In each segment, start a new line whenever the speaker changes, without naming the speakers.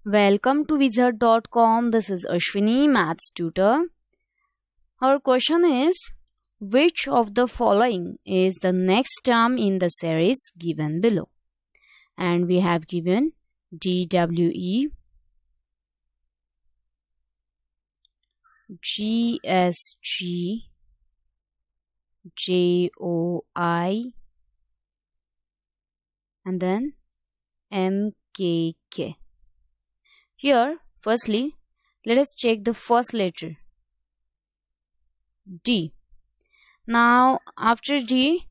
Welcome to Wizard.com. This is Ashwini, Maths tutor. Our question is, which of the following is the next term in the series given below? And we have given DWE, GSG, JOI, and then MKK. Here, firstly, let us check the first letter, D. Now, after D,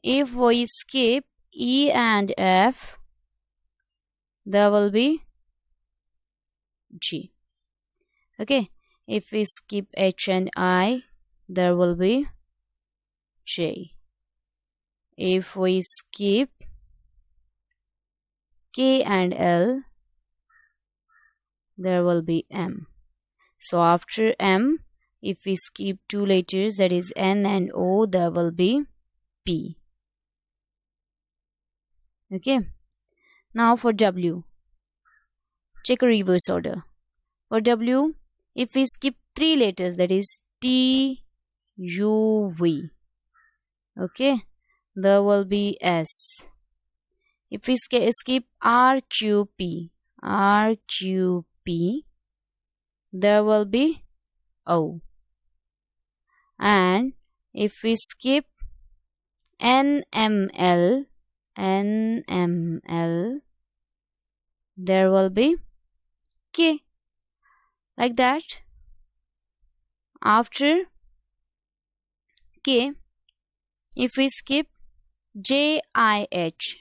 if we skip E and F, there will be G. Okay, if we skip H and I, there will be J. If we skip K and L, there will be M. So after M, if we skip two letters, that is N and O, there will be P. Okay. Now for W, check a reverse order. For W, if we skip three letters, that is T, U, V. Okay. There will be S. If we skip R, Q, P, there will be O. And if we skip NML, there will be K. Like that. After K, if we skip JIH,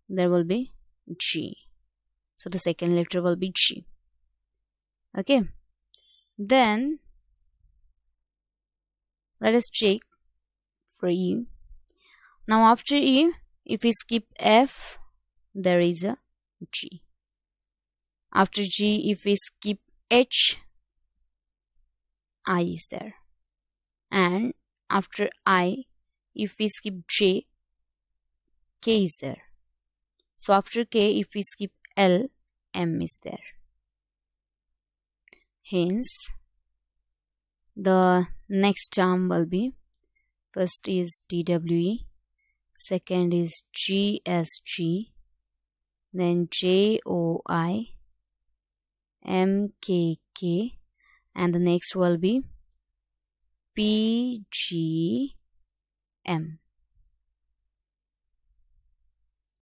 there will be G. So the second letter will be G. Okay. Then let us check for E. Now after E, if we skip F, there is a G. After G, if we skip H, I is there. And after I, if we skip J, K is there. So after K, if we skip L, M is there. Hence, the next term will be, first is DWE, second is GSG, then JOI, MKK, and the next will be PGM.